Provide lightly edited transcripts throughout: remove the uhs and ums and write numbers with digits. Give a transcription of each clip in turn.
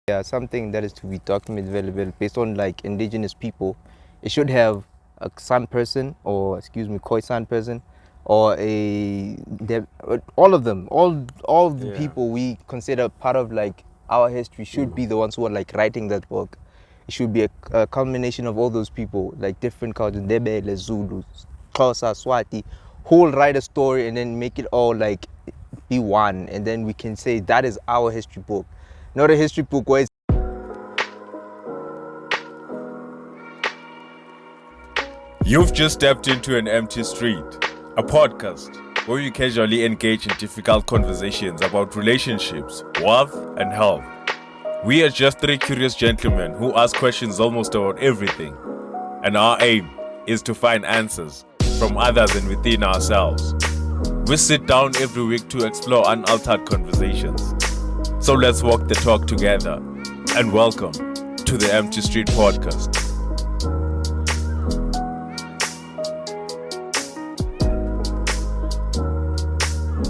Yeah, something that is to be documented very well based on like indigenous people. It should have a San person or Khoi San person or all of them, all the people we consider part of like our history should be the ones who are like writing that book. It should be a culmination of all those people, like different cultures, Ndebele, Zulu, Xhosa, Swati, who will write a story and then make it all like be one, and then we can say that is our history book. Not a history book where it's You've just stepped into an empty street, a podcast where we casually engage in difficult conversations about relationships, wealth, and health. We are just three curious gentlemen who ask questions almost about everything, and our aim is to find answers from others and within ourselves. We sit down every week to explore unaltered conversations. So let's walk the talk together, and welcome to the Empty Street Podcast.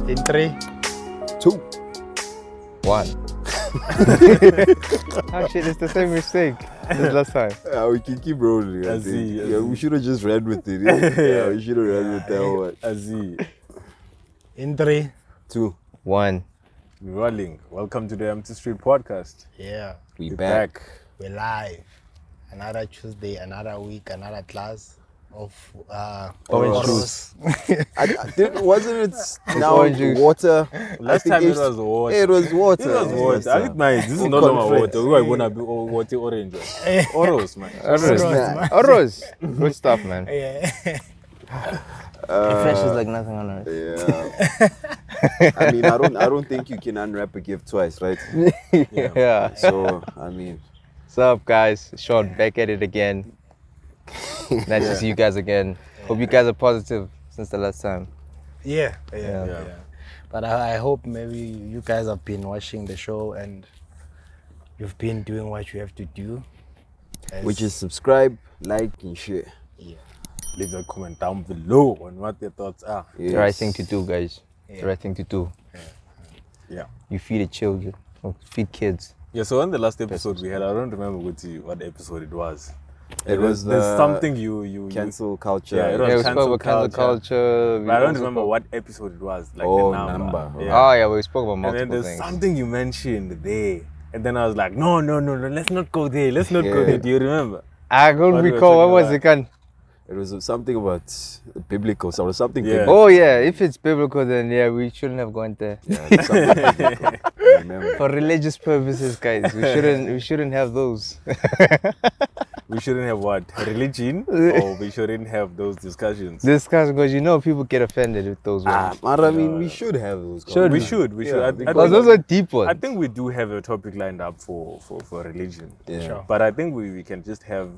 In 3, 2, 1. Oh shit, it's the same mistake as last time. We can keep rolling. I think. We should have just ran with it. Yeah, we should have ran with that one. in 3. 2. 1. Rolling. Welcome to the Empty Street Podcast. Yeah, We back. we're live. Another Tuesday, another week, another class of Orange Oros. Wasn't it now orange juice. water? Last time it was water. It was water. It was water. I think, man, this is no longer water. We are gonna be water orange. Oros, man. Oros. Good stuff, man. Yeah. It flashes like nothing on earth. Yeah. I mean, I don't think you can unwrap a gift twice, right? Yeah. So, I mean, What's up, guys? Shaun back at it again. Nice to see you guys again. Hope you guys are positive since the last time. Yeah. Yeah. But I hope maybe you guys have been watching the show and you've been doing what you have to do. which is subscribe, like, and share. Leave a comment down below on what your thoughts are. Yes. The right thing to do, guys. The right thing to do. Yeah. You feed the children, or feed kids. Yeah, so on the last episode we had, I don't remember what episode it was. It was there's the something you cancel culture. Yeah, it was Yeah, we spoke cancel about cancel culture. But I don't remember what episode it was, like Oh, the number. number. Yeah. Oh yeah, we spoke about And then multiple there's things. something you mentioned there. And then I was like, no, let's not go there. Let's not go there. Do you remember? I don't What we were recall. What talking was about? it? Can? It was something about biblical, so something Yeah. biblical. Oh yeah, if it's biblical, then yeah, we shouldn't have gone there. Yeah, it's something biblical. I remember. For religious purposes, guys, we shouldn't have those. We shouldn't have what? Religion? Or we shouldn't have those discussions? Discuss, because you know people get offended with those words. But I mean, we should have those. Should we we? should. Yeah, I Because those are deep ones. I think we do have a topic lined up for religion. Yeah. Sure. But I think we can just have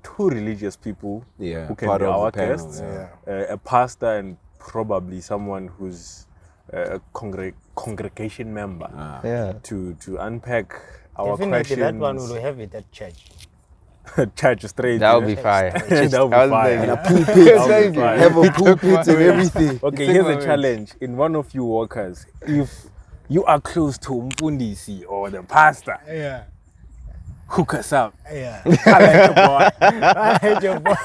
two religious people Yeah, who can part be of the our panel, guests. yeah. A pastor and probably someone who's a congregation member Yeah. to unpack our Definitely questions. that one will have it at church. Church straight. That would yeah. be fire. That would be fire. And a Thank pulpit. That would be fire. Have a pulpit and everything. Okay, Take here's my a words. challenge. In one of you workers, if you are close to Mpundisi or the pastor, Yeah. hook us up. Yeah. I like your boy. I hate your boy.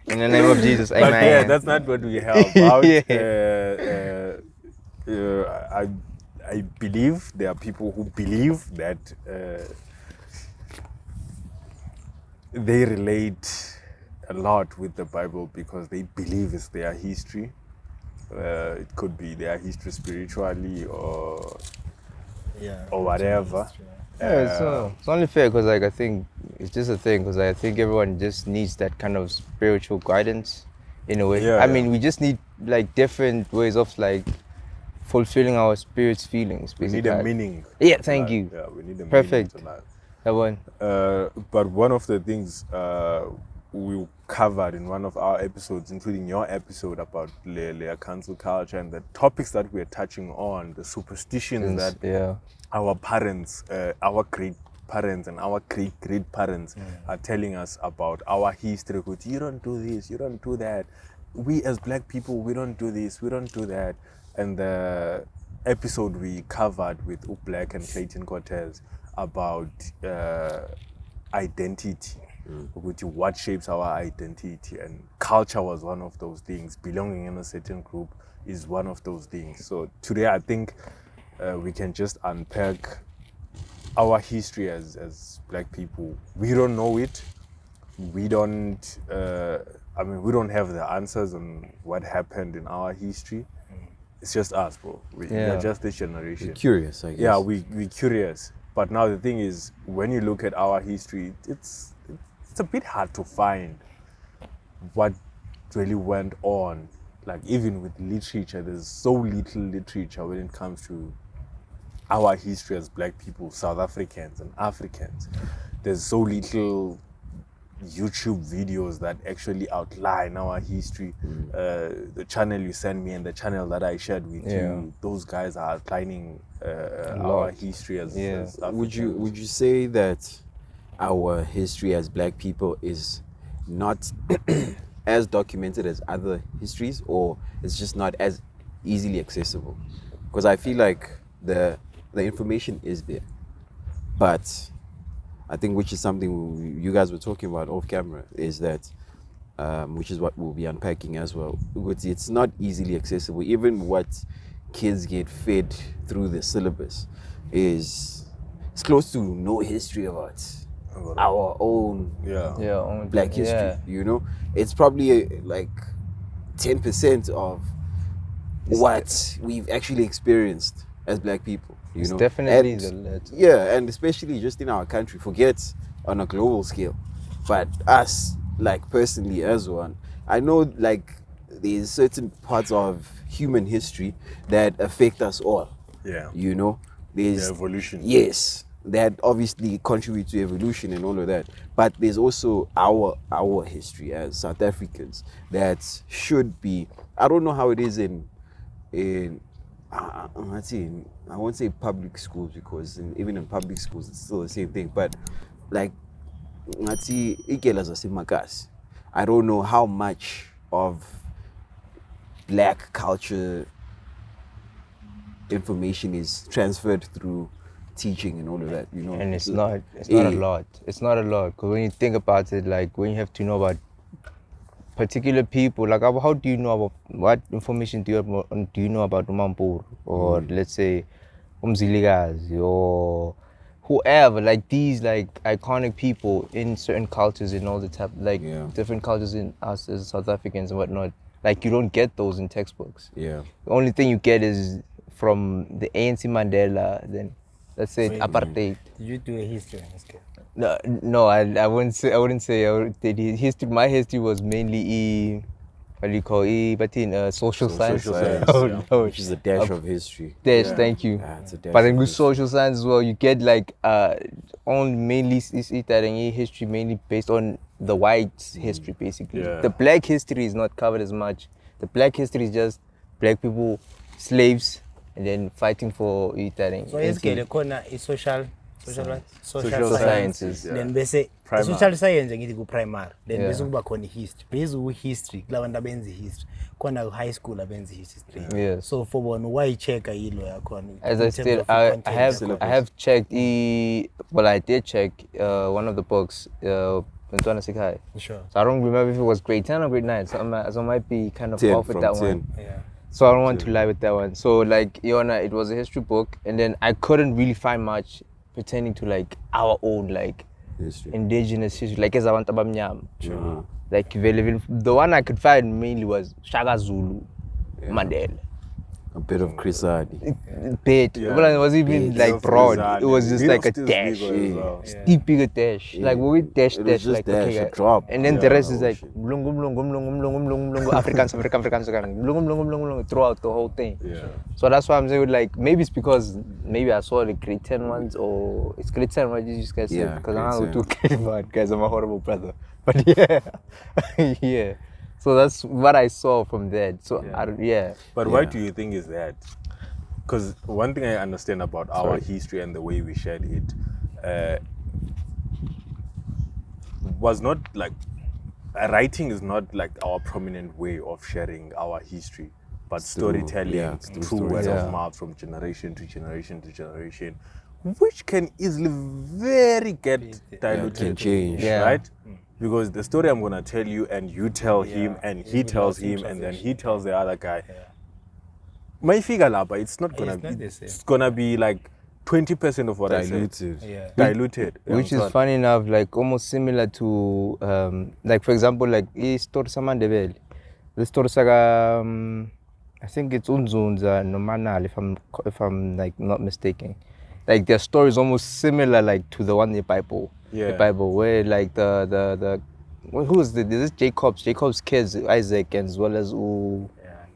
In the name of Jesus, But amen. yeah, that's not what we have out. Yeah. I believe there are people who believe that they relate a lot with the Bible because they believe it's their history. It could be their history spiritually or Yeah. whatever. Yeah, so it's only fair because like I think it's just a thing because I think everyone just needs that kind of spiritual guidance in a way. Yeah, I yeah. mean, we just need like different ways of like fulfilling our spirit's feelings. We Basically. need a meaning. Yeah, to thank life. you. Yeah, we need a Perfect. meaning to life. That one. But one of the things we covered in one of our episodes, including your episode about the cancel culture and the topics that we're touching on, the superstitions that Yeah. our parents, our great parents and our great parents are telling us about our history. You don't do this, you don't do that. We as black people, we don't do this, we don't do that. And episode we covered with Black and Clayton Cortez about identity, what shapes our identity, and culture was one of those things. Belonging in a certain group is one of those things. So today I think we can just unpack our history as Black people. We don't know it. We don't. We don't have the answers on what happened in our history. It's just us, bro. We are just this generation. We're curious, I guess. Yeah, we're curious. But now the thing is, when you look at our history, it's a bit hard to find what really went on. Like even with literature, there's so little literature when it comes to our history as Black people, South Africans and Africans. There's so little YouTube videos that actually outline our history. The channel you sent me and the channel that I shared with you, those guys are outlining our history as Africans. Would you say that our history as Black people is not as documented as other histories, or it's just not as easily accessible? Because I feel like the information is there, but I think, which is something you guys were talking about off camera, is that, which is what we'll be unpacking as well. It's not easily accessible. Even what kids get fed through the syllabus it's close to no history about our own own Black history. You know, it's probably like 10% of what we've actually experienced as Black people. You know, definitely and especially just in our country, forget on a global scale, but us, like personally as one, I know like there's certain parts of human history that affect us all. You know, there's the evolution. Yes, that obviously contribute to evolution and all of that, but there's also our history as South Africans that should be, I don't know how it is in I won't say public schools, because even in public schools it's still the same thing, but like I don't know how much of Black culture information is transferred through teaching and all of that, you know. And it's not a lot. It's not a lot, because when you think about it, like when you have to know about particular people, like how do you know about, what information do you know about Umampur, or let's say Umzilikazi, or whoever, like these like iconic people in certain cultures and all the type, like different cultures in us as South Africans and whatnot. Like you don't get those in textbooks. The only thing you get is from the ANC Mandela, then let's say apartheid. Did you do a history in this case? No, I wouldn't say I did history. My history was mainly what do you call it? But in social science. Which is a dash of history. Thank you. It's a dash But then of with history. social science as well, you get like only mainly is history mainly based on the white history basically. The Black history is not covered as much. The Black history is just Black people, slaves, and then fighting for So yesikele khona social sciences. Then bese social science ngithi ku primary. Then bese kuba khona history. Bese ku history kulabantu abenza history. Khona high school abenza history. So for one, why check yilo yakhona? As I said, I have checked I did check one of the books, Ntwana Sikhaya. Sure. So I don't remember if it was grade 10 or grade 9. So I might be kind of off with that 10. one. So I don't want to lie with that one. So like Yona, it was a history book, and then I couldn't really find much pertaining to like our own like History. indigenous history, like Ezabantu Abamnyama. Like the one I could find mainly was Shaka Zulu, Mandela. A bit of Chris Hardy. But it wasn't even like broad. It was just like a dash. Steep bigger dash. Like we dash It was just like dash, okay, a drop. and then the rest is like Africans throughout the whole thing. So that's why I'm saying like maybe it's because maybe I saw the grade 10 ones, or it's grade 10 what you guys said, because I'm not too bad, guys. I'm a horrible brother. But yeah. So that's what I saw from that. So But why do you think is that? Because one thing I understand about our history and the way we shared it was not like writing is not like our prominent way of sharing our history. but storytelling through word of mouth from generation to generation to generation, which can easily very get diluted, can change, right? Because the story I'm gonna tell you, and you tell him, and he tells him, and then he tells the other guy. My figure lapa, it's not gonna be. It's gonna be like 20% of what diluted. I said. Diluted. Which is funny enough, like almost similar to, like for example, like story Samandebele. The story saga, I think it's Unzunza no Manal, if I'm like not mistaken. Like their story is almost similar, like to the one in the Bible. The Bible, where like who is this Jacob's kids, Isaac, as well as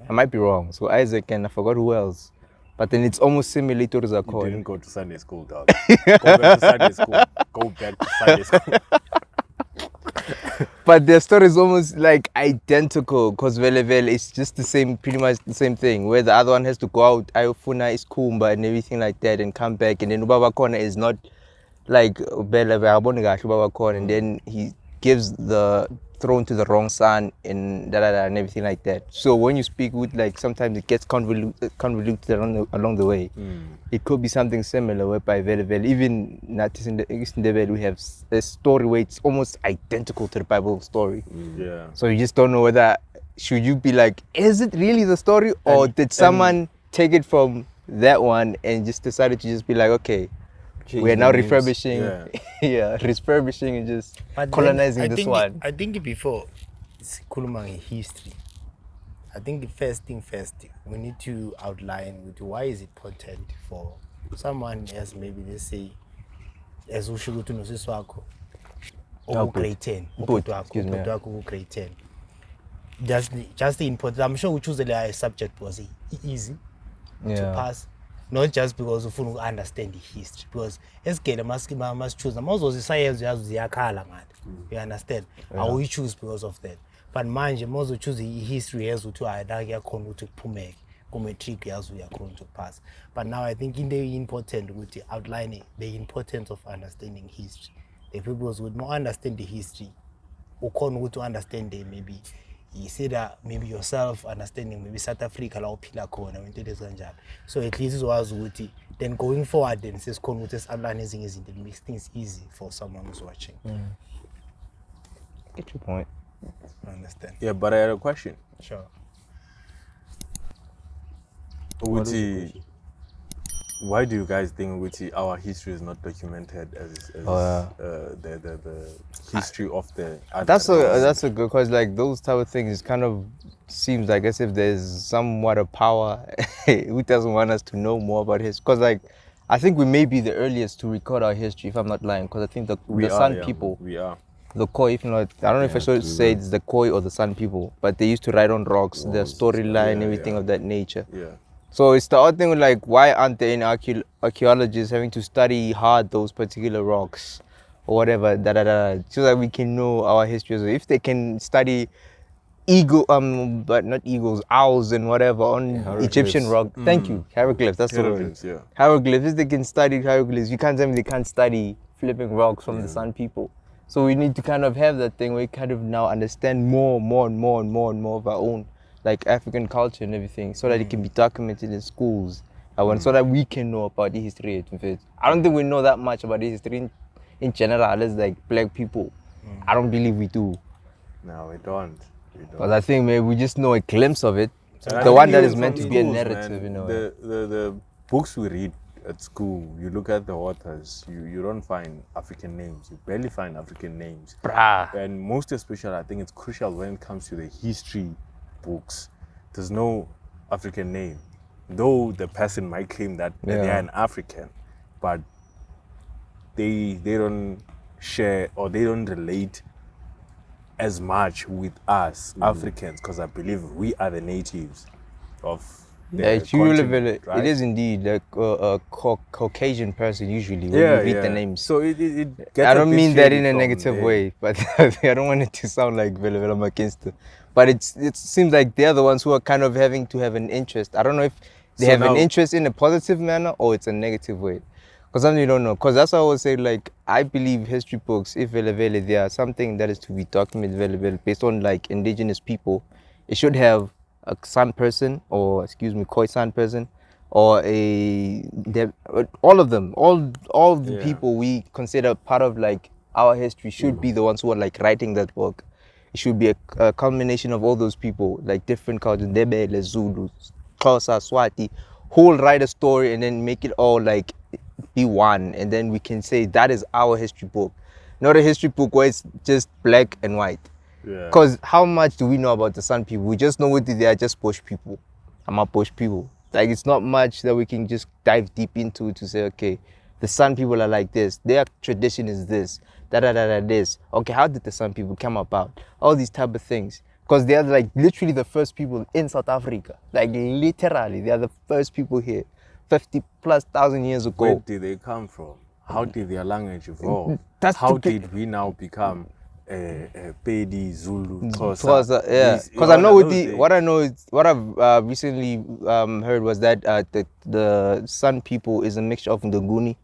I might be wrong. So Isaac and I forgot who else. But then it's almost similar to the You didn't go to Sunday school, dog. Go back to Sunday school. Go back to Sunday school. But their story is almost like identical, because Vele it's just the same, pretty much the same thing, where the other one has to go out, Ayofuna is Kumba and everything like that, and come back, and then Ubaba Kona is not like Bele Ubaba Kona, and then he gives the throne to the wrong son and and everything like that. So when you speak with, like, sometimes it gets convoluted along the way. It could be something similar whereby even not in the Ndebele we have a story where it's almost identical to the Bible story. So you just don't know whether should you be like, is it really the story, or did someone take it from that one and just decided to just be like, okay, we're now refurbishing, refurbishing and just colonizing this one. I think before it's Kulumang history. I think the first thing first, we need to outline with why is it important for someone as maybe let's say as Ushugutu Nosiswako or grade 10. Grade 10. Just the important. I'm sure we choose the subject was easy to pass. Not just because of who understand the history, because as Kele must choose. Most of the science you understand. I will choose because of that. But manje most of choose the history as to adagia kono to pumek, metric as we are going to pass. But now I think in the important with the outlining the importance of understanding history. The people would more understand the history, or kono to understand the maybe. You say that maybe yourself understanding maybe South Africa la upila kona so at least it was witty. Then going forward then says converters analyzing is it makes things easy for someone who's watching. Get your point. I understand. Yeah, but I had a question. Sure. Witty, why do you guys think Witty our history is not documented as the history of the other? That's a good, because like those type of things kind of seems like as if there's somewhat of power who doesn't want us to know more about history. Because like I think we may be the earliest to record our history, if I'm not lying, because I think the San people, we are the Khoi, if not, I don't know if I should say it's the Khoi or the San people, but they used to write on rocks, the storyline, everything of that nature. So it's the odd thing with like, why aren't there any archaeologists having to study hard those particular rocks or whatever, so that we can know our history. So if they can study but not eagles, owls and whatever on Egyptian rock. Thank you, hieroglyphs. That's the word. Hieroglyphs. If they can study hieroglyphs, you can't tell me they can't study flipping rocks from the San people. So we need to kind of have that thing where we kind of now understand more of our own, like African culture and everything, so that it can be documented in schools, so that we can know about the history. I don't think we know that much about the history in general as like black people. I don't believe we do. No, we don't. But I think maybe we just know a glimpse of it. The one that is meant to be a narrative, man, the books we read at school, you look at the authors, you don't find African names. You barely find African names. And most especially, I think it's crucial when it comes to the history books. There's no African name, though the person might claim that they are an African, but they don't share or they don't relate as much with us Africans, because I believe we are the natives of the continent, right? It is indeed like a Caucasian person usually when you read the names. So it gets I don't mean that in a negative way, but I don't want it to sound like I'm against it. But it seems like they're the ones who are kind of having to have an interest. I don't know if they have an interest in a positive manner or it's a negative way. Because some you don't know. Because that's why I always say, like, I believe history books, if they are something that is to be documented based on like indigenous people, it should have a San person, or excuse me, Khoisan person, or all of them, all the Yeah. people we consider part of like our history should be the ones who are like writing that book. It should be a culmination of all those people, like different cultures, Ndebele, Zulu, Xhosa, Swati, who will write a story and then make it all like be one, and then we can say that is our history book, not a history book where it's just black and white. Yeah. Because how much do we know about the San people? We just know what they are, just Posh people. I'm a Posh people. Like, it's not much that we can just dive deep into to say, okay, the San people are like this. Their tradition is this. This. Okay, how did the San people come about? All these type of things. Because they are like literally the first people in South Africa. Like literally, they are the first people here. 50,000+ years ago. Where did they come from? How did their language evolve? That's How the thing. did we now become Pedi, Zulu, Because Xhosa? yeah, These- because I know all with those the things. what I know is what I've recently heard was that the San people is a mixture of Nguni,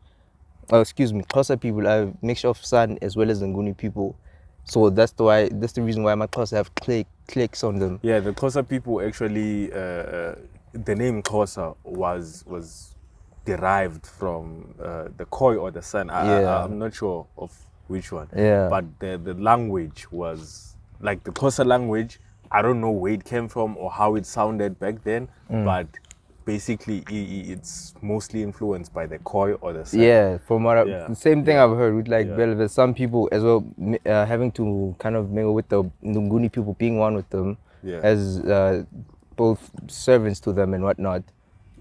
excuse me, Xhosa people are a mixture of San as well as Nguni people, so that's the reason why my Xhosa have clicks on them. Yeah, the Xhosa people actually, the name Xhosa was derived from the Khoi or the San. Yeah. I'm not sure of which one. Yeah. But the language was like the Xhosa language. I don't know where it came from or how it sounded back then, but basically it's mostly influenced by the Khoi or the San. Yeah, from what Yeah. the same thing I've heard with like Yeah. Belve, some people as well having to kind of mingle with the Nguni people, being one with them Yeah. as both servants to them and whatnot.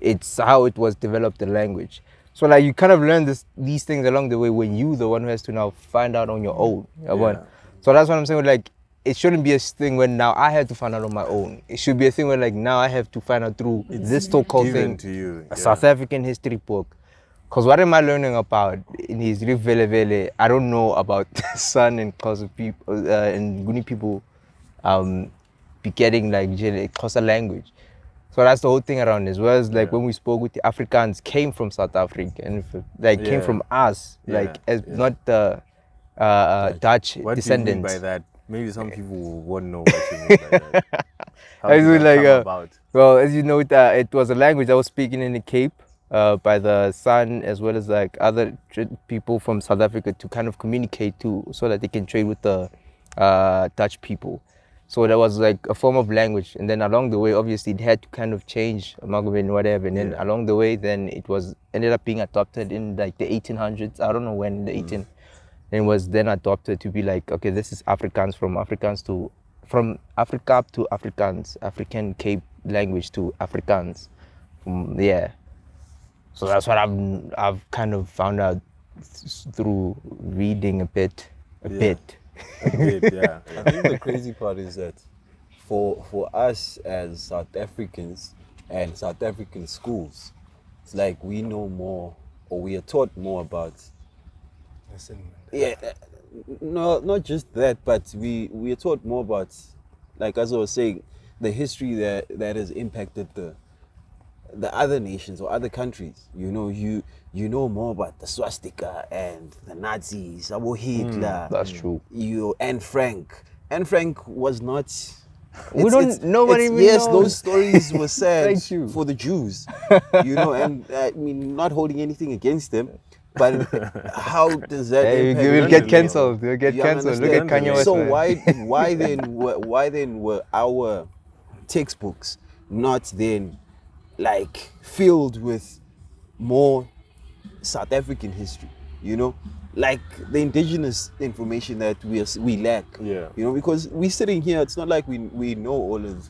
It's how it was developed, the language. So like you kind of learn these things along the way when you the one who has to now find out on your own. Yeah. So that's what I'm saying. Like it shouldn't be a thing when now I have to find out on my own. It should be a thing where like now I have to find out through this so-called Given thing, to you. a yeah. South African history book. Because what am I learning about in his Vele Vele? I don't know about San and Xhosa people and Nguni people getting like Xhosa language. So that's the whole thing around as well as like Yeah. when we spoke with the Africans came from South Africa and like came Yeah. from us, Yeah, like as yeah. not the Dutch What descendants. do you mean by that? Maybe some people won't know what you mean by that. How I did was that like, come about? well, as you know, it was a language that was spoken in the Cape by the San as well as like other people from South Africa to kind of communicate to so that they can trade with the Dutch people. So that was like a form of language, and then along the way, obviously, it had to kind of change, amalgamate, and whatever. And then Yeah. along the way, then it was ended up being adopted in like the 1800s. I don't know when, the 18. And was then adopted to be like, okay, this is Afrikaans from Africa to Afrikaans, African Cape language to Afrikaans. Yeah. So that's what I've kind of found out through reading a bit. A bit, yeah. I think the crazy part is that for us as South Africans and South African schools, it's like we know more or we are taught more about. Listen, Yeah, no, not just that, but we are taught more about, like as I was saying, the history that has impacted the other nations or other countries. You know, you know more about the swastika and the Nazis, Abo Hitler. That's true. Anne Frank. Anne Frank was not. Nobody even yes, knows. those stories were sad Thank you. for the Jews, you know, and I mean, not holding anything against them, but how does that Hey, impact? you will Nonetheless, get cancelled. You'll get You cancelled. Look at understand? Kanye West. So man. why then were our textbooks not then like filled with more South African history? You know, like the indigenous information that we lack. Yeah. You know, because we're sitting here, it's not like we know all of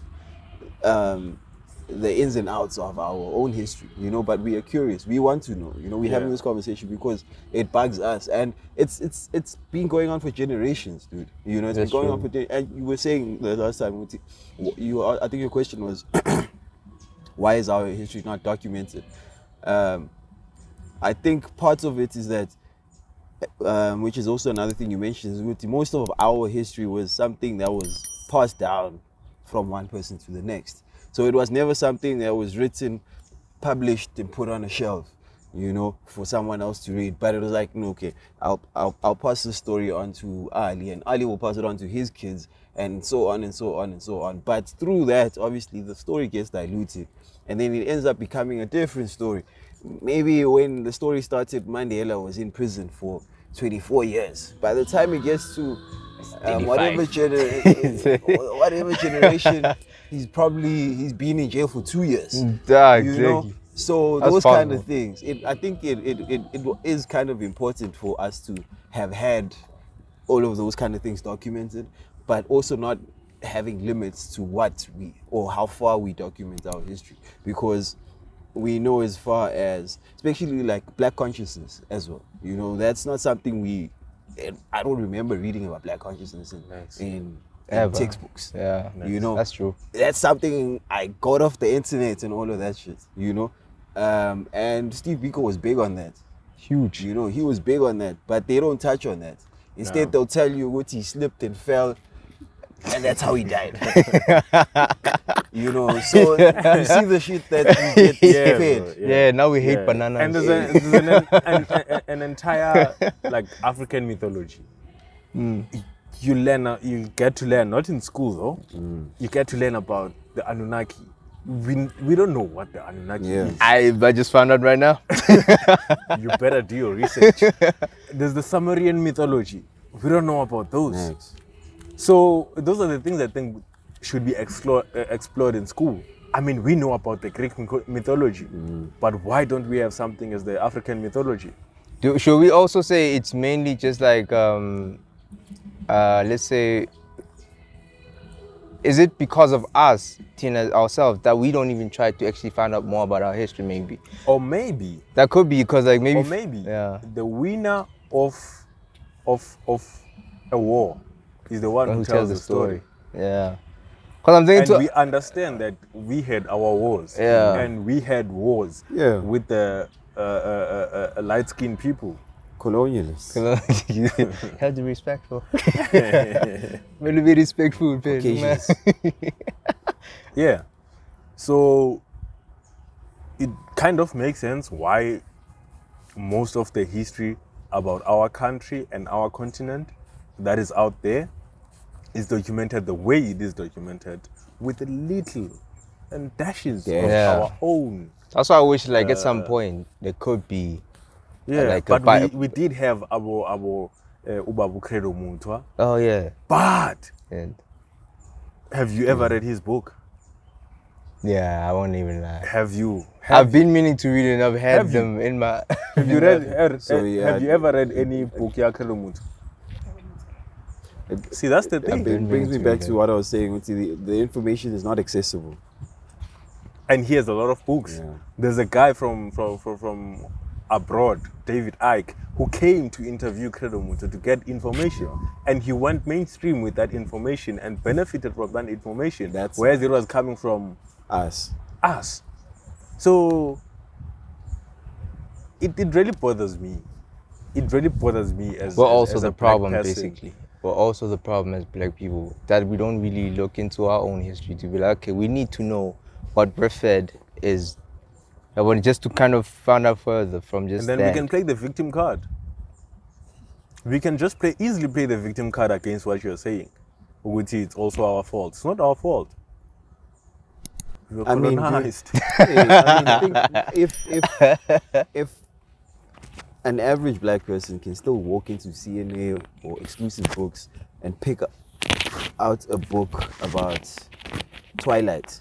the ins and outs of our own history, you know, but we are curious. We want to know. You know, we're having Yeah. this conversation because it bugs us, and it's been going on for generations, dude. You know, it's That's been going on true. for and you were saying the last time, I think your question was, why is our history not documented? I think part of it is that, which is also another thing you mentioned, is that most of our history was something that was passed down from one person to the next. So it was never something that was written, published, and put on a shelf. you know, for someone else to read. But it was like, no, okay, I'll pass the story on to Ali, and Ali will pass it on to his kids, and so on and so on and so on. But through that, obviously, the story gets diluted, and then it ends up becoming a different story. Maybe when the story started, Mandela was in prison for 24 years. By the time it gets to whatever generation, he's been in jail for 2 years. Yeah, You know, exactly. so That's those kind possible. of things. I think it is kind of important for us to have had all of those kind of things documented, but also not having limits to what we or how far we document our history, because we know as far as, especially like black consciousness as well, you know, that's not something I don't remember reading about black consciousness in Ever. textbooks. Yeah, You know, that's true. that's something I got off the internet and all of that shit, you know. And Steve Biko was big on that. Huge. You know, he was big on that, but they don't touch on that. Instead, they'll tell you what he slipped and fell, and that's how he died. You know, so you see the shit that we get fed. Yeah, now we hate bananas. And there's an entire like African mythology. You get to learn, not in school though. You get to learn about the Anunnaki. We don't know what the Anunnaki is. I just found out right now. You better do your research. There's the Sumerian mythology. We don't know about those. Next. So those are the things I think should be explored in school. I mean, we know about the Greek mythology, but why don't we have something as the African mythology? Should we also say it's mainly just like, let's say, is it because of us, Tina, ourselves, that we don't even try to actually find out more about our history, maybe? Or maybe, That could be because, like, maybe... or maybe yeah. the winner of a war is the one who tells the story. Yeah. Because I'm thinking And we understand that we had our wars. Yeah. And we had wars with the light-skinned people. Colonialists. Have to be respectful. Really be respectful, man. Occasions. Yeah. So it kind of makes sense why most of the history about our country and our continent that is out there is documented the way it is documented, with a little and dashes of our own. That's why I wish, like, at some point there could be, like, but we did have our Ubabu Credo Mutwa. Oh yeah. But And have you ever read his book? yeah, I won't even lie. Have you? I've been meaning to read it, and I've had Have you? them in my. Have you read? So, yeah, have you ever read any book ya Credo Mutwa? See, that's the thing. It brings me back to what I was saying. The information is not accessible. And he has a lot of books. Yeah. There's a guy from abroad, David Icke, who came to interview Credo Mutwa to get information. And he went mainstream with that information and benefited from that information. Whereas it was coming from Us. So it really bothers me. It really bothers me as We're also as the a black problem, person. basically. We're also the problem as black people, that we don't really look into our own history to be like, okay, we need to know what breastfed is. I want just to kind of find out further from just And then that. we can play the victim card. We can just easily play the victim card against what you're saying. Which is also our fault. It's not our fault. We were colonized. I think if an average black person can still walk into CNA or exclusive books and pick out a book about Twilight,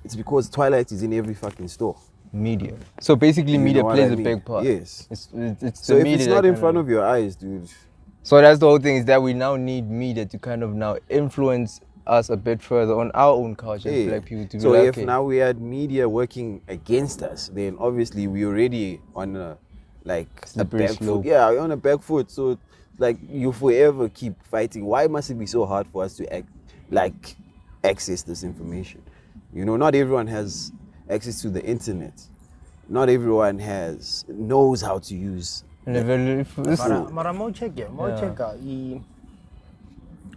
it's because Twilight is in every fucking store. Media. So basically, media plays a big part. Yes. It's So the if media it's that not in kind front of your eyes, dude. So that's the whole thing, is that we now need media to kind of now influence us a bit further on our own culture as black people to be So like, if okay, now we had media working against us, then obviously we already on a Slippery back slope. foot. Yeah, we're on a back foot. So like you forever keep fighting. Why must it be so hard for us to access this information? You know, not everyone has access to the internet. Not everyone knows how to use. Mara mo check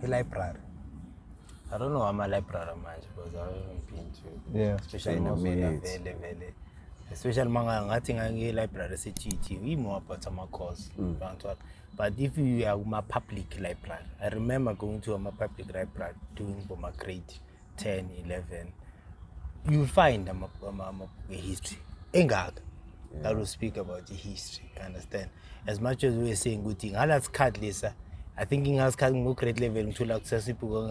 library. I don't know how my library manje because I haven't been to. Yeah. Especially In a most minute. vele. especially manga ngathi nge library sethi we more about ama course. But if you are a public library, I remember going to a public library doing my grade 10, 11, you will find a history. Engag, that will speak about the history, you understand? As much as we're saying good thing, that's card Lisa. I think in us more grade level to access people.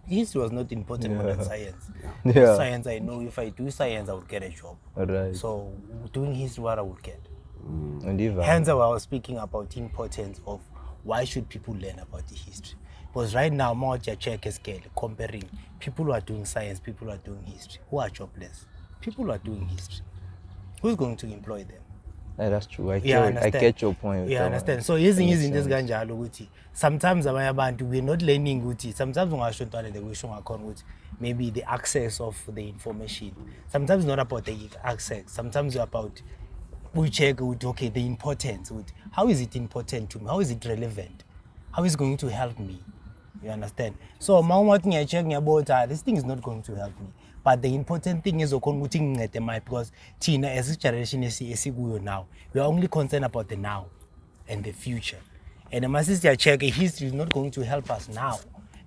History was not important more than science. Yeah. Science, I know if I do science, I would get a job. Right. So doing history, what I would get. And even Hence, I was speaking about the importance of why should people learn about the history. Because right now, more check a scale comparing people who are doing science, people who are doing history, who are jobless. People who are doing history, who's going to employ them? yeah, that's true. I understand. get your point. with Yeah, that understand. one. So using Makes this sense. ganjalo ukuthi sometimes abanye abantu we're not learning ukuthi sometimes ungasho ntwana le kusho ngakhona ukuthi maybe the access of the information. Sometimes it's not about the access. Sometimes it's about we check with okay the importance with how is it important to me, how is it relevant, how is it going to help me, you understand? So mawuthi ngiyacheck ngiyabona this thing is not going to help me, but the important thing is ukuthi ngincede my because thina as a generation esikuyo now we are only concerned about the now and the future, and the sister check history is not going to help us now.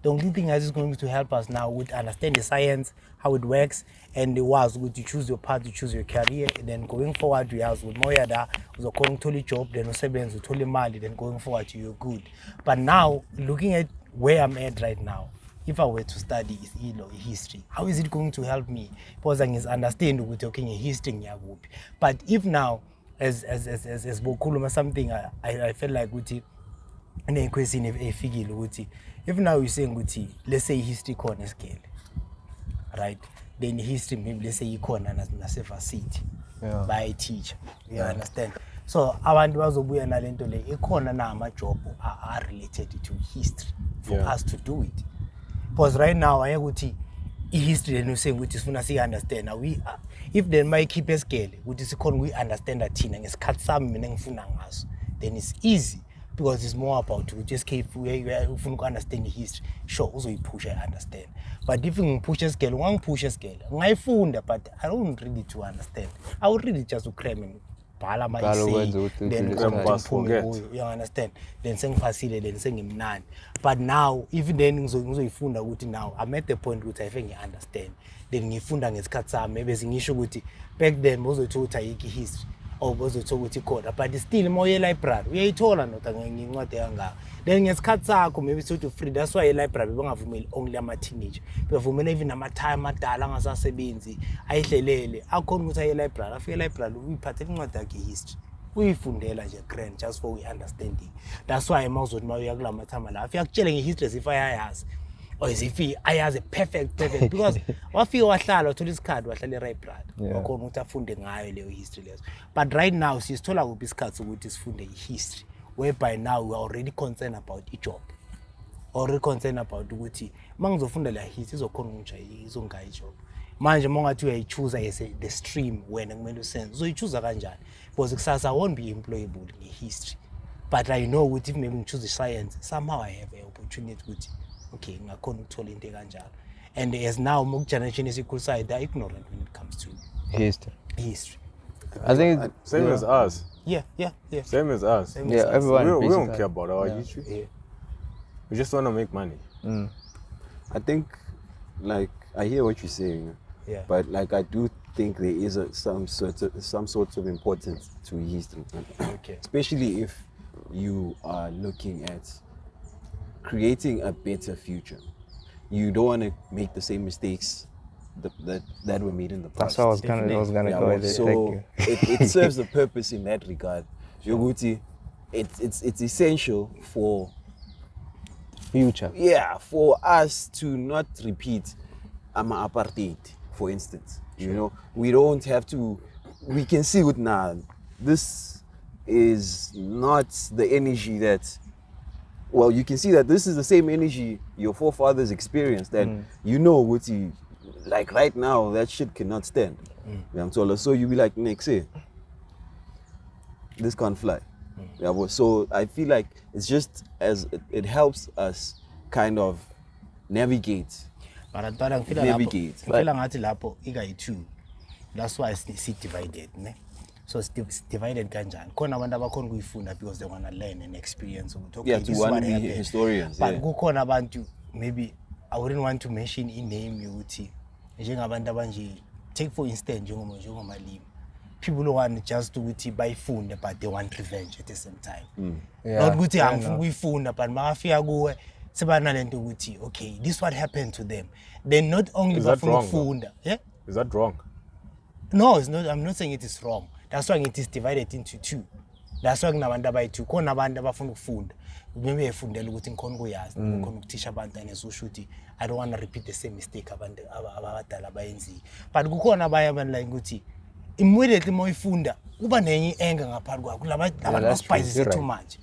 The only thing that is going to help us now would understand the science, how it works, and the was good to choose your path, to choose your career, and then going forward we have with more that was a totally job, then seven to totally mali, then going forward to you're good. But now looking at where I'm at right now, if I were to study history, how is it going to help me? Because I understand we're talking history, but if now as Bokuluma something I felt like and question if now you're saying let's say history corner scale, right? Then history maybe let's say you corner as a facility by a teacher. You understand? So abantu bazobuya nalento le ikhona na ama job are related to history for us to do it. Because right now I ukuthi history and you saying which is funa see understand now we if then my keep a scale which is called we understand that thina ngesikhathi sami mina ngifuna ngaso, then it's easy. Because it's more about we just keep we understand the history. Sure, also you push I understand. But if you push a scale, one push a scale, I found but I don't really to understand. I would really just to cram in bhala my say, then you understand. Then sing facile, then sing him none. But now, even then you found out now, I'm at the point which I think you understand. Then you found out maybe it's an issue with back then most of the history. Or was it ukuthi khona but still more library uyayithola nota ngincwadi yanga then ngesikhathi sakho maybe so to free. That's why library bangavumeli only ama teenager bevumela even ama time adala angasasebenzi ayihlelele akhona ukuthi aye library afike library uyiphathela incwadi yakhe history uyifundela nje grand just for we understanding. That's why mawuzothi mawuya kula mathama la afike akutshele ngehistory as if ayazi or as if ayazi perfect because wafika wahlala uthola isikhathi wahlala e-library wakhona ukuthi afunde ngayo leyo history lezo. But right now sisithola kuphi isikhathi ukuthi sifunde history whereby now we are already concerned about i-job, already concerned about ukuthi mangizofunda la history izokhona ukuthi izongaya i-job. Manje mongathi uyayichoose as the stream wena kumele usenze uzoyichoose kanjani because kusasa won't be employable nge-history. But I know ukuthi if maybe ngichoose science somehow I have an opportunity ukuthi okay ngakhona ukuthola into kanjalo. And as now more generation is equal side they're ignorant when it comes to history. I think same as us. Yeah. Same as us. Everyone We don't care about our history. Yeah. We just want to make money. I think, like, I hear what you're saying, but like I do think there is some sort of importance to history, especially if you are looking at creating a better future. You don't want to make the same mistakes that were made in the past. That's how I was gonna go with it. So it serves a purpose in that regard. Yoguti, it's essential for future. Yeah, for us to not repeat apartheid, for instance. You know, we don't have to. We can see it now. This is not the energy that. Well, you can see that this is the same energy your forefathers experienced. That you know, Wuti, like right now, that shit cannot stand. So you be like, next say, this can't fly. So I feel like it's just as it helps us kind of navigate. But I thought I feel ngathi lapho ikayi2 That's why it's divided, ne? So it's divided kanjani. Khona abantu abakhona ukuyifunda because they want to learn and experience ukuthi okay, Yeah, to this is want what to be happened. historians, But yeah. kukhona abantu, maybe I wouldn't want to mention i-name yokuthi njengabantu abanje, take for instance njengomalimi. People who want just ukuthi bayifunde but they want revenge at the same time. Yeah, Not ukuthi fair angifuna ukuyifunda but makafika kuwe sebanalento ukuthi okay, this is what happened to them. Then not only Is that bafuna wrong, though? ukufunda, yeah? Is that wrong? No, it's not. I'm not saying it is wrong. That's why it is divided into two. That's why kunabantu abayi-two. Khona abantu abafuna ukufunda. Maybe efundela ukuthi ngikhona ukuyazi, ngikhona ukuthisha abantu and ezosho ukuthi I don't want to repeat the same mistake abantu abadala abayenzile. But kukhona abanye abantu like ukuthi immediately moyifunda kuba nenye anger ngaphakathi kwakho. Labantu that's true. baspice You're too right. much.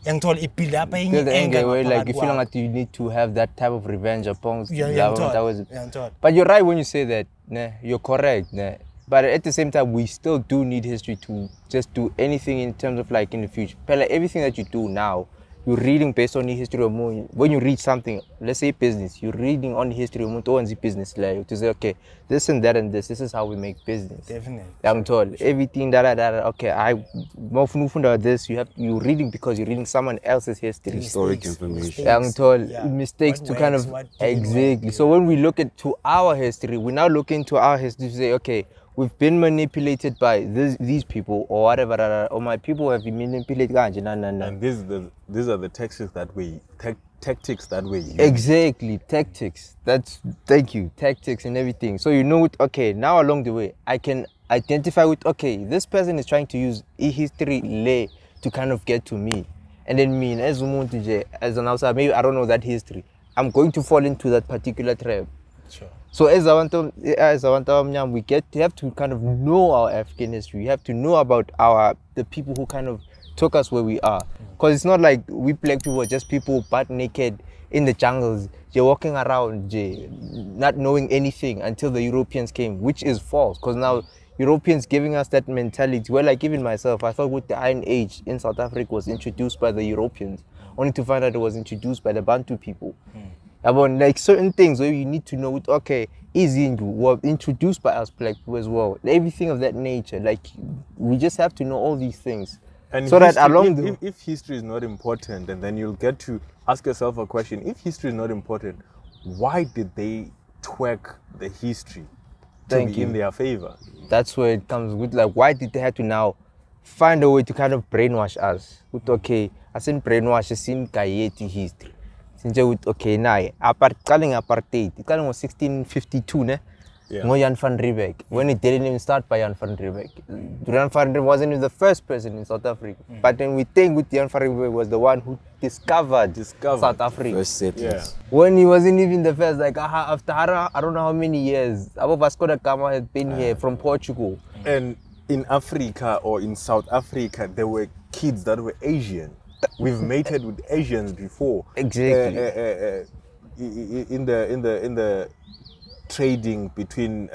Yangithola ibuild up enye Feel the anger anger where like ngaphakathi you feel kwakho. like you need to have that type of revenge upon Yeah, that was. yeah. But you're right when you say that. Nah, you're correct. Nah. But at the same time, we still do need history to just do anything in terms of like in the future. But like everything that you do now, you're reading based on the history of more. When you read something, let's say business, you're reading on the history of more business, like to say, okay, this and that and this is how we make business. Definitely. I'm told everything that okay, this you're reading because you're reading someone else's history. Historic information. I'm told Yeah. mistakes What to kind works, of what didn't exactly. work, So when we look into our history, we now look into our history to say, okay, we've been manipulated by these people or whatever, or my people have been manipulated. And these are the tactics that we use. Exactly, tactics. Thank you, tactics and everything. So you know, okay, now along the way, I can identify with, okay, this person is trying to use history lay to kind of get to me. And then me, as an outsider, maybe I don't know that history. I'm going to fall into that particular trap. Sure. So as I want to, we have to kind of know our African history. We have to know about the people who kind of took us where we are. Because it's not like we black people are just people butt naked in the jungles, you're walking around, not knowing anything until the Europeans came, which is false. Because now Europeans giving us that mentality. Well, like even myself, I thought with the Iron Age in South Africa was introduced by the Europeans, only to find out it was introduced by the Bantu people. About like certain things where you need to know, okay, Izindu were introduced by us black people as well. Everything of that nature, like we just have to know all these things. And so history, that along if history is not important, and then you'll get to ask yourself a question: if history is not important, why did they twerk the history to be in their favor? That's where it comes with, like, why did they have to now find a way to kind of brainwash us? With, okay, I seen brainwash, I seen Gayeti history. Since with, okay, now calling apartheid, it was 1652, ne? Yeah. Jan van Riebeeck. When it didn't even start by Jan van Riebeeck. Jan van Riebeeck wasn't even the first person in South Africa. But then we think with Jan van Riebeeck was the one who discovered South Africa. First settlers. Yeah. When he wasn't even the first, like after I don't know how many years, Abu Vasco da Gama had been here from Portugal. And in Africa or in South Africa, there were kids that were Asian. We've mated with Asians before. Exactly. In the trading between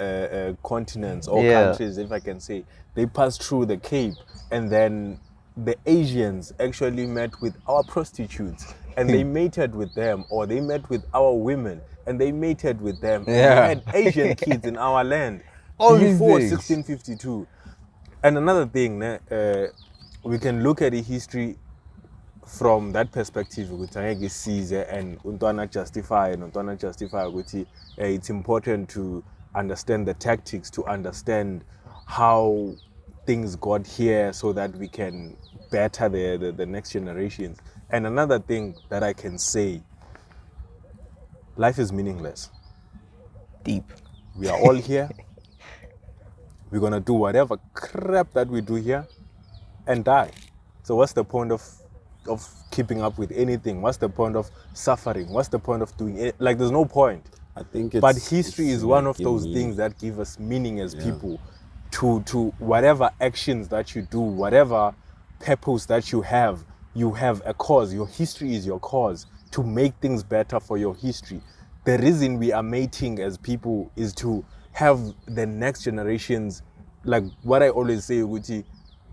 continents or countries, if I can say, they passed through the Cape, and then the Asians actually met with our prostitutes, and they mated with them, or they met with our women, and they mated with them. Yeah. And we had Asian kids in our land All these before things. 1652. And another thing, we can look at the history from that perspective, ukuthi sees and untwana justify ukuthi it's important to understand the tactics, to understand how things got here so that we can better the next generations. And another thing that I can say, life is meaningless. Deep. We are all here. We're gonna do whatever crap that we do here and die. So what's the point of keeping up with anything? What's the point of suffering? What's the point of doing it? Like, there's no point. I think it's, But history is one of like those things that give us meaning as people to whatever actions that you do, whatever purpose that you have a cause. Your history is your cause to make things better for your history. The reason we are mating as people is to have the next generations, like what I always say, Uguti,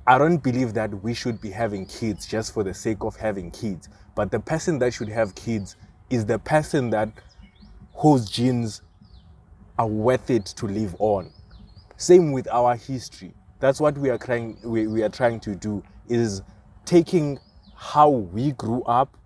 I don't believe that we should be having kids just for the sake of having kids. But the person that should have kids is the person whose genes are worth it to live on. Same with our history. That's what we are trying to do, is taking how we grew up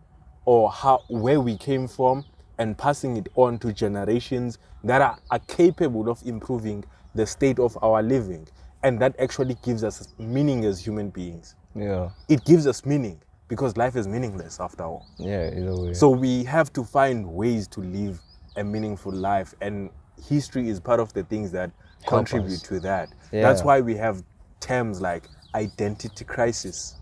or where we came from and passing it on to generations that are capable of improving the state of our living. And that actually gives us meaning as human beings. Yeah. It gives us meaning because life is meaningless after all. Yeah, either way. So we have to find ways to live a meaningful life, and history is part of the things that contribute us. to that. Yeah. That's why we have terms like identity crisis.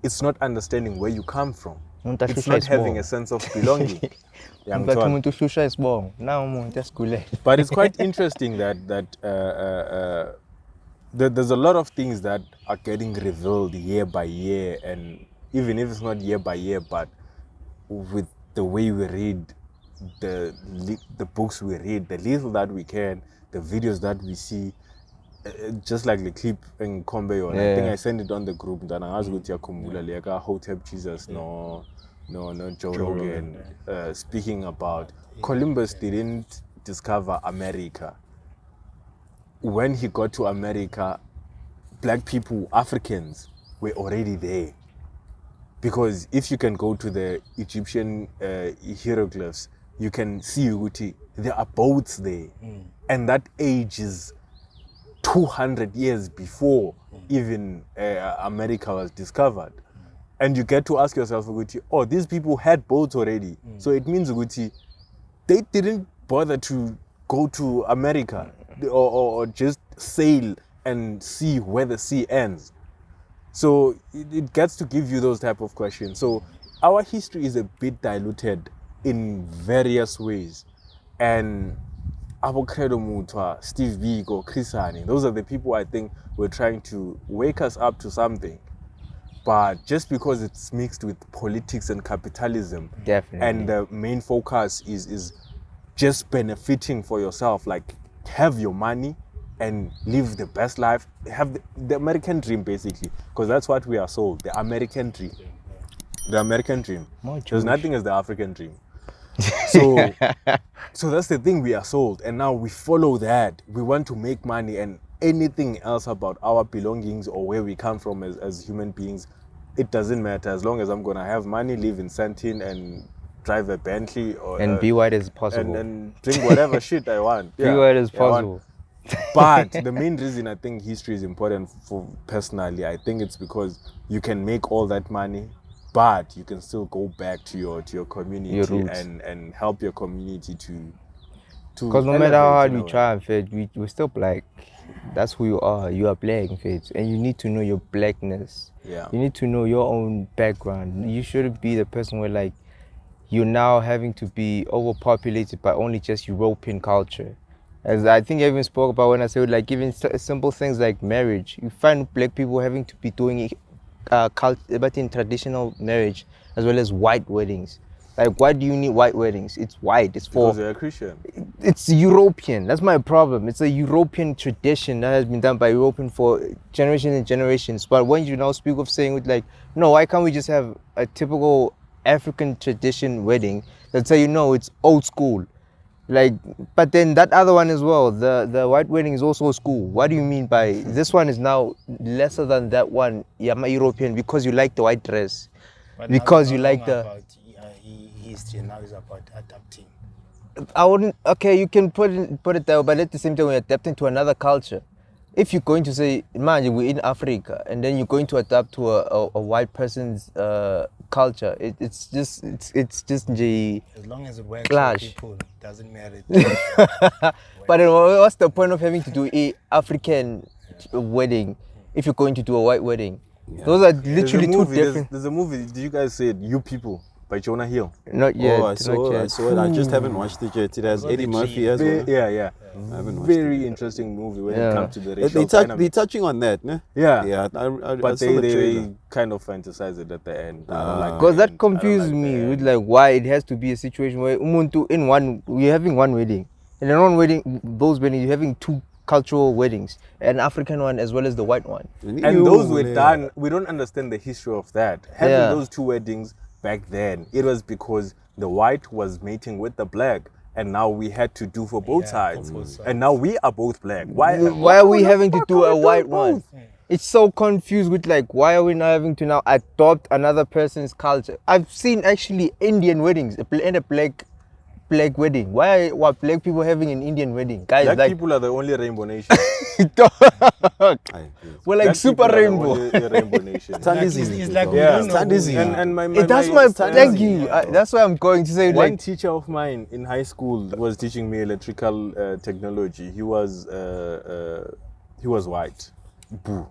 It's not understanding where you come from. It's not having a sense of belonging. Yeah, I'm torn. But it's quite interesting that there's a lot of things that are getting revealed year by year, and even if it's not year by year, but with the way we read, the books we read, the little that we can, the videos that we see, just like the clip in Kombe, I think I sent it on the group. Then I asked Kumbula Hotep Jesus, no Joe Rogan, speaking about Columbus didn't discover America. When he got to America, black people, Africans, were already there. Because if you can go to the Egyptian hieroglyphs, you can see Uti, there are boats there. And that age is 200 years before even America was discovered. And you get to ask yourself, Uti, oh, these people had boats already. So it means, Uti, they didn't bother to go to America or just sail and see where the sea ends. So it gets to give you those type of questions. So our history is a bit diluted in various ways. And Abokredo Mutwa, Steve Biko, Chris Hani, those are the people I think were trying to wake us up to something. But just because it's mixed with politics and capitalism, Definitely. and the main focus is just benefiting for yourself, like have your money and live the best life, have the American dream basically, because that's what we are sold, the American dream. The American dream. There's nothing as the African dream. So that's the thing we are sold, and now we follow that. We want to make money, and anything else about our belongings or where we come from as human beings, it doesn't matter as long as I'm gonna have money, live in Santin, and drive a Bentley and be white as possible, and drink whatever shit I want. Be white as possible. But the main reason I think history is important for personally, I think it's because you can make all that money, but you can still go back to your community, your roots, and help your community to because no matter how hard we try and fit, we're still black. That's who you are. You are black, fit, and you need to know your blackness. Yeah. You need to know your own background. You shouldn't be the person where like you're now having to be overpopulated by only just European culture. As I think I even spoke about when I said like even simple things like marriage. You find black people having to be doing but in traditional marriage as well as white weddings. Like, why do you need white weddings? It's white. It's for... Because they're Christian. It's European. That's my problem. It's a European tradition that has been done by European for generations and generations. But when you now speak of saying with like, no, why can't we just have a typical African tradition wedding that say, you know, it's old school. Like, but then that other one as well, the white wedding is also school. What do you mean by this one is now lesser than that one? Yeah, my European because you like the white dress, but because you like the. About history now is about adapting. I wouldn't. Okay, you can put it there, but at the same time, we're adapting to another culture. If you're going to say, imagine we're in Africa, and then you're going to adapt to a white person's culture, it's just the as long as it works clash. For people, it doesn't matter. But then what's the point of having to do a African wedding if you're going to do a white wedding? Yeah. Those are literally two different. There's a movie. Did you guys say it? You People by Jonah Hill? Not yet. Oh, I saw it. I just haven't watched it yet. It has Eddie Murphy as well. Yeah. I haven't watched Very it interesting movie when it comes to the racial they're touching on that, ne? Yeah. But they kind of fantasize it at the end. Because that confuses me with like why it has to be a situation where we're having one wedding, and in one wedding, those weddings, you're having two cultural weddings, an African one as well as the white one. And those were done. We don't understand the history of that. Having those two weddings back then, it was because the white was mating with the black, and now we had to do for both Yeah, sides. for both sides. And now we are both black. Why Why are we having to fuck do are a we white doing one? both? It's so confused with like, why are we now having to now adopt another person's culture? I've seen actually Indian weddings and a black wedding. Why are black people having an Indian wedding? Guys, Black like, people are the only rainbow nation. we're like Black super people are the rainbow. only rainbow nation. Like, it's like we Yeah. don't know who we are. And my That's my my thank you. That's why I'm going to say one like, teacher of mine in high school was teaching me electrical technology. He was white. Boo.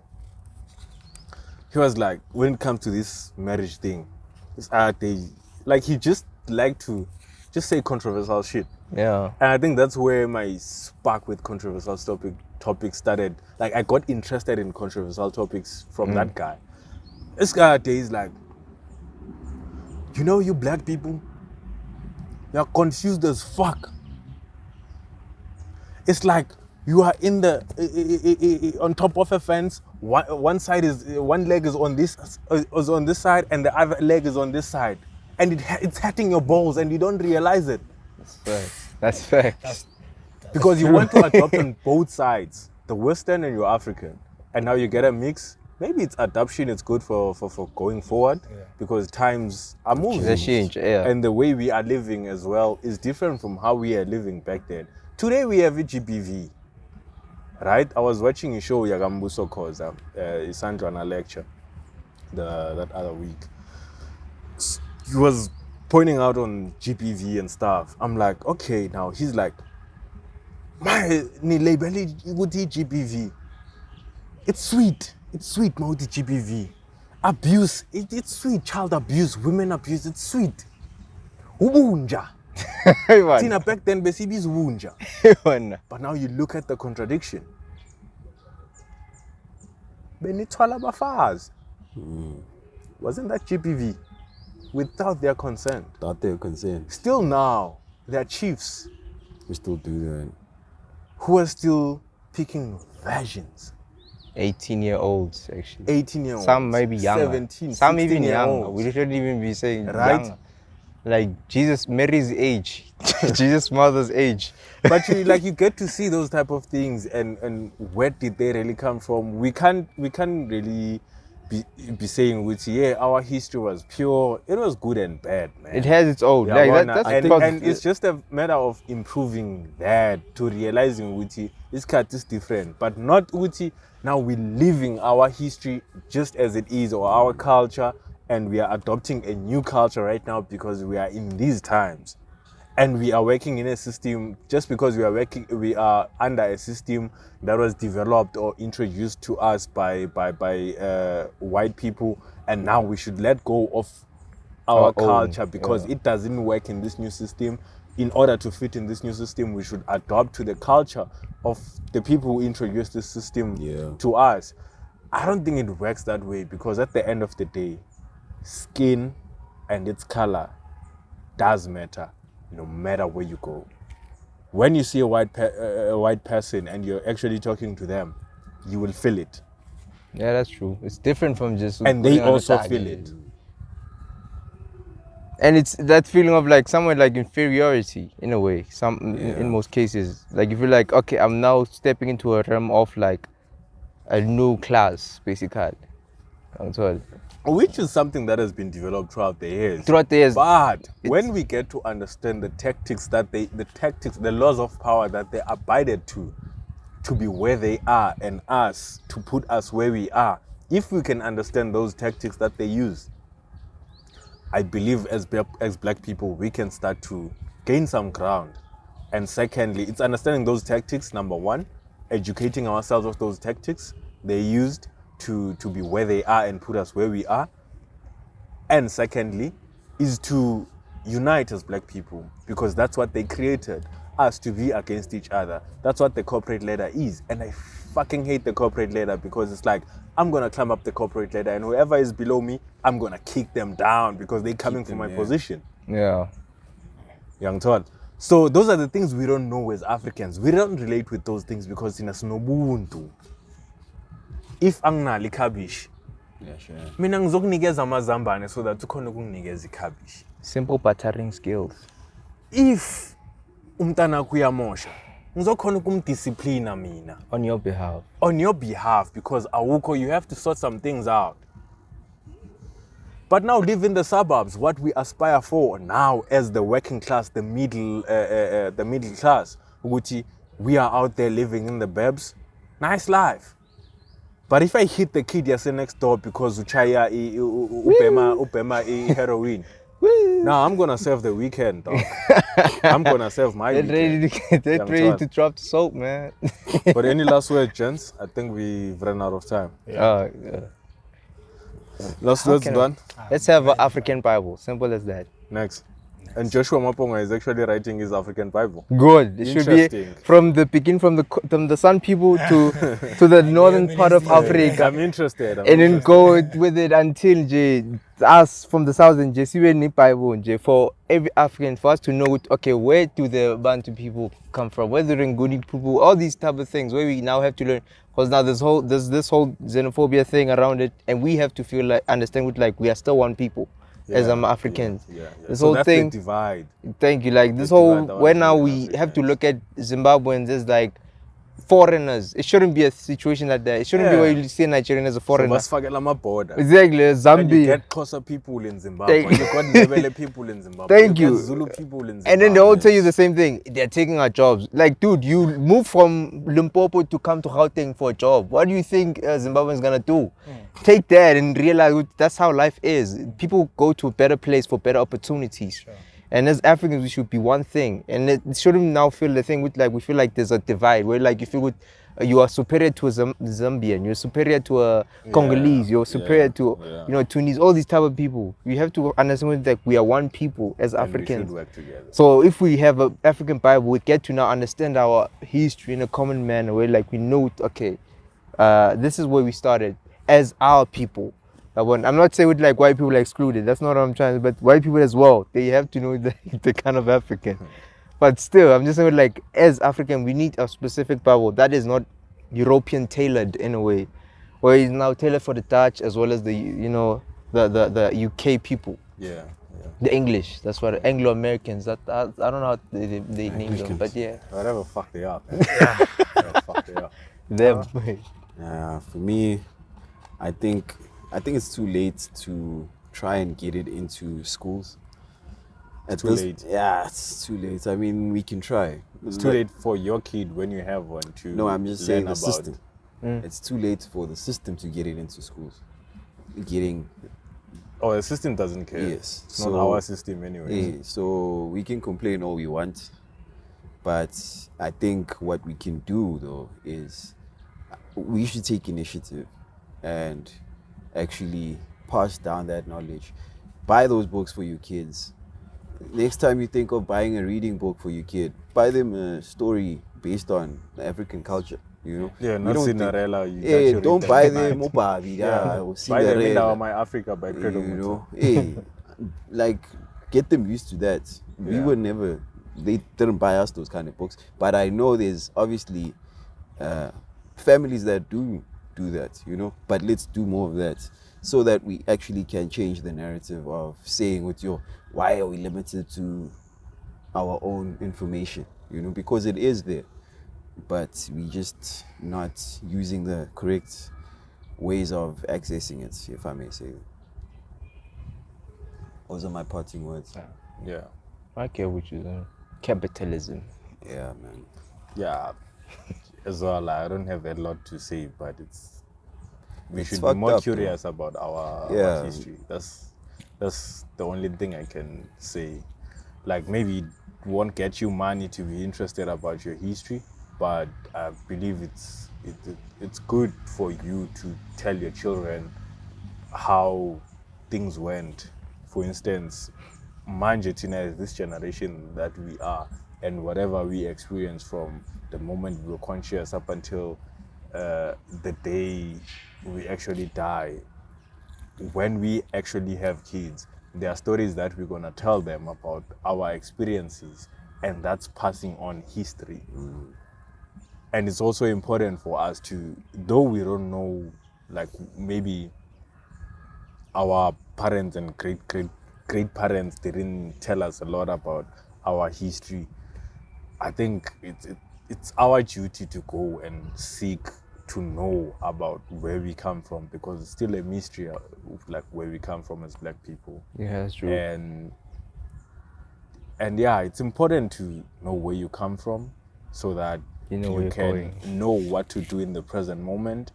He was like, when it comes to this marriage thing, he just liked to just say controversial shit. yeah. And I think that's where my spark with controversial topics started. Like, I got interested in controversial topics from that guy. This guy is like, you black people, you're confused as fuck. It's like you are in the on top of a fence. One leg is on this side, and the other leg is on this side, and it's hitting your balls, and you don't realize it. That's fact. Because you want to adopt on both sides, the Western and your African, and now you get a mix. Maybe it's adoption. It's good for going forward because times are moving. It's a change, yeah. And the way we are living as well is different from how we are living back then. Today we have a GBV, right? I was watching a show Yagambuso Koza, Sandrana lecture, that other week. He was pointing out on GBV and stuff. I'm like, okay, now he's like, my ni label GBV. It's sweet, Mauti GBV. Abuse, it's sweet. Child abuse, women abuse, it's sweet. Ubunja. Tina back then, Besibi's Wunja. But now you look at the contradiction. Benitwala Bafaz. Wasn't that GPV? Without their consent. Without their consent. Still now, they're chiefs. We still do that. Who are still picking virgins. 18-year-olds actually. 18-year-olds. Some maybe younger. 17, some even younger. 16-year-olds. We shouldn't even be saying Right? younger. Like Jesus, Mary's age, Jesus' mother's age. But you get to see those type of things, and where did they really come from? We can't really be saying which our history was pure. It was good and bad, man. It has its own. That's and it's just a matter of improving that to realizing which this cat is different, but not which now we're living our history just as it is, or our culture. And we are adopting a new culture right now because we are in these times, and we are working in a system. Just because we are under a system that was developed or introduced to us by white people, and now we should let go of our culture because it doesn't work in this new system. In order to fit in this new system, we should adopt to the culture of the people who introduced this system to us. I don't think it works that way, because at the end of the day, skin and its color does matter, no matter where you go. When you see a white person and you're actually talking to them, you will feel it. Yeah, that's true. It's different from just. And they also feel it. And it's that feeling of like somewhat like inferiority in a way. In most cases, like if you're like, okay, I'm now stepping into a realm of like a new class, basically. That's all. Which is something that has been developed throughout the years. But when we get to understand the tactics the laws of power that they abided to be where they are, and us to put us where we are, if we can understand those tactics that they use, I believe as black people, we can start to gain some ground. And secondly, it's understanding those tactics, number one, educating ourselves of those tactics they used to be where they are and put us where we are. And secondly, is to unite as black people, because that's what they created, us to be against each other. That's what the corporate ladder is. And I fucking hate the corporate ladder, because it's like, I'm going to climb up the corporate ladder, and whoever is below me, I'm going to kick them down because they're coming from my position. Yeah. Young Todd. So those are the things we don't know as Africans. We don't relate with those things because in a snobuntu. If anginali cabbage, mina ngizokunikeza amazambane so that ukhona ukunginikeza icabbage. Simple battering skills. If umntana kuyamosha ngizokhona ukumdisciplina mina On your behalf. on your behalf because awukho you have to sort some things out. But now live in the suburbs, what we aspire for now as the working class, the middle class, ukuthi we are out there living in the burbs, nice life. But if I hit the kid yase next door because uchaya upema heroin, now I'm gonna serve the weekend, dog. I'm gonna serve my Get weekend. ready to get Young ready John. to drop the soap, man. But any last words, gents? I think we've run out of time. Yeah. Last words can I- done. Let's have an African Bible. Simple as that. Next. And Joshua Maponga is actually writing his African Bible. Good. It should be Interesting. from the beginning, from the Sun people to the northern part of Africa, I'm interested. and then go with it until us from the southern sibe Bible for every African, for us to know okay, where do the Bantu people come from, where the Nguni people, all these type of things where we now have to learn, because now there's this whole xenophobia thing around it, and we have to feel like understand with like we are still one people as Africans. Yeah. This So whole that's thing. the divide. Thank you. Like this Let's whole divide our where now Africans. we have to look at Zimbabweans as like foreigners. It shouldn't be a situation like that. It shouldn't be Yeah. where you see Nigerian as a So foreigner. basifakela ama-border. Exactly, And you Zambia. get Xhosa people in Zimbabwe. Thank- You got Ndebele people in Zimbabwe. Thank you. you. Get Zulu people in Zimbabwe. And then they all tell you the same thing. They're taking our jobs. Like, dude, you move from Limpopo to come to Gauteng for a job. What do you think Zimbabweans gonna do? Take that and realize that's how life is. People go to a better place for better opportunities. And as Africans, we should be one thing. And it shouldn't now feel the thing with like we feel like there's a divide where like you feel with you are superior to a Zambian, you're superior to a Congolese, you're superior to Tunisia, all these type of people. We have to understand that we are one people as And we Africans. should work together. So if we have an African Bible, we get to now understand our history in a common manner where like we know, okay, this is where we started as our people. I'm not saying with like white people are excluded. That's not what I'm trying to, but white people as well, they have to know the kind of African. But still, I'm just saying like as African, we need a specific Bible that is not European tailored in a way, where it's now tailored for the Dutch as well as the the UK people. Yeah. The English, that's what Anglo-Americans. That I don't know how they name them, but yeah, Whatever fuck they are. Man. Whatever fuck they are. them. For me, I think it's too late to try and get it into schools. Too late. Yeah, it's too late. I mean, we can try. It's too late for your kid when you have one to No, I'm just learn saying the about. system. It's too late for the system to get it into schools. Oh, the system doesn't care. Yes. It's not our system anyway. So we can complain all we want, but I think what we can do though is we should take initiative and actually pass down that knowledge. Buy those books for your kids. Next time you think of buying a reading book for your kid, buy them a story based on African culture. You know. Yeah, You not don't think- Cinderella. Hey, don't buy them Obabi, Yeah. or Buy them in Cinderella. our My Africa by Credo. You know, hey, like get them used to that. We Yeah. were never, they didn't buy us those kind of books, but I know there's obviously families that do that, you know, but let's do more of that so that we actually can change the narrative of saying with your, why are we limited to our own information, you know, because it is there, but we just not using the correct ways of accessing it, if I may say. Those are my parting words. Yeah. I care what you say. Capitalism. Yeah, man. Yeah. As well, I don't have a lot to say, but we It's should be fucked more up, curious about our Yeah. history. That's the only thing I can say. Like maybe it won't get you money to be interested about your history, but I believe it's good for you to tell your children how things went. For instance, Manjetina is this generation that we are, and whatever we experience from the moment we were conscious up until the day we actually die. When we actually have kids, there are stories that we're gonna tell them about our experiences, and that's passing on history. And it's also important for us to, though we don't know, like maybe our parents and great parents didn't tell us a lot about our history, I think it's our duty to go and seek to know about where we come from, because it's still a mystery of like where we come from as black people. Yeah, that's true. And yeah, it's important to know where you come from so that You know where you're can going. know what to do in the present moment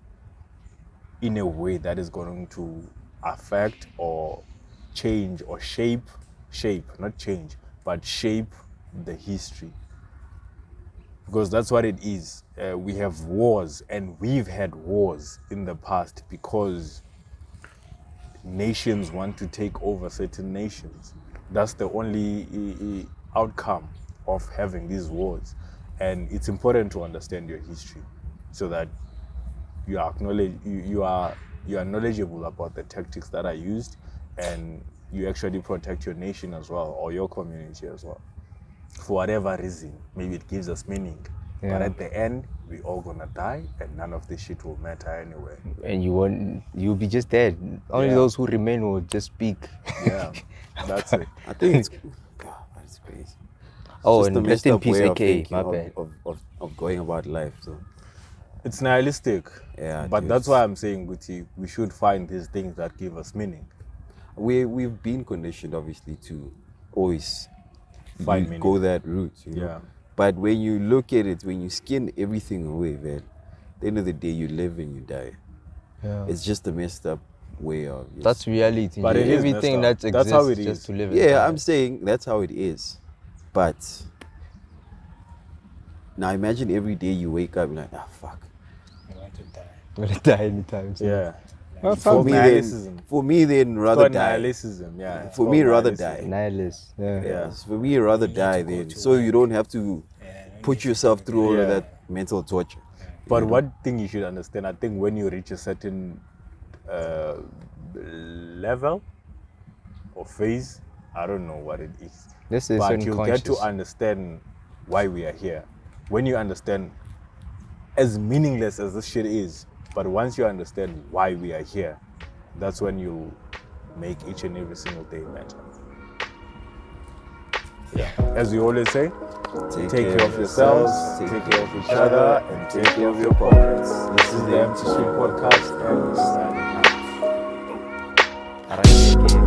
in a way that is going to affect or change or shape, not change, but shape the history. Because that's what it is. We have wars, and we've had wars in the past because nations want to take over certain nations. That's the only outcome of having these wars. And it's important to understand your history so that you acknowledge you are knowledgeable about the tactics that are used, and you actually protect your nation as well, or your community as well. For whatever reason, maybe it gives us meaning. But Yeah. at the end, we all gonna die, and none of this shit will matter anyway. And you'll be just dead. Only Yeah. those who remain will just speak. Yeah, that's it. I think it's that's crazy. It's Oh, just a and messed rest in up peace, way of AKA, thinking my bad. of going about life. So It's nihilistic. Yeah, But dude. that's why I'm saying, Guti, we should find these things that give us meaning. we've been conditioned obviously to always Find you meaning. go that route, you know. Yeah. But when you look at it, when you skin everything away, man, at the end of the day, you live and you die. Yeah. It's just a messed up way of. That's reality. But it is Everything messed that up. That's how exists it just is. to live. and Yeah, die. I'm saying that's how it is. But now imagine every day you wake up and like, fuck. You want to die. I'm gonna die anytime soon. Yeah. That's For me, nihilism. then rather Called die. nihilism, yeah. It's For called me, rather nihilism. die. Nihilist. Yeah. Yes, for me, rather need die to go then, to so you work. don't have to put yourself through all of Yeah. that mental torture. But one thing you should understand, I think when you reach a certain level or phase, I don't know what it is. This is But you'll get to unconscious. understand why we are here. When you understand, as meaningless as this shit is, but once you understand why we are here, that's when you make each and every single day matter. Yeah. As we always say, take care of yourselves, take care of each other, and take care of your pockets. This is the Empty Street Podcast, and we signing out. Alright, AKA.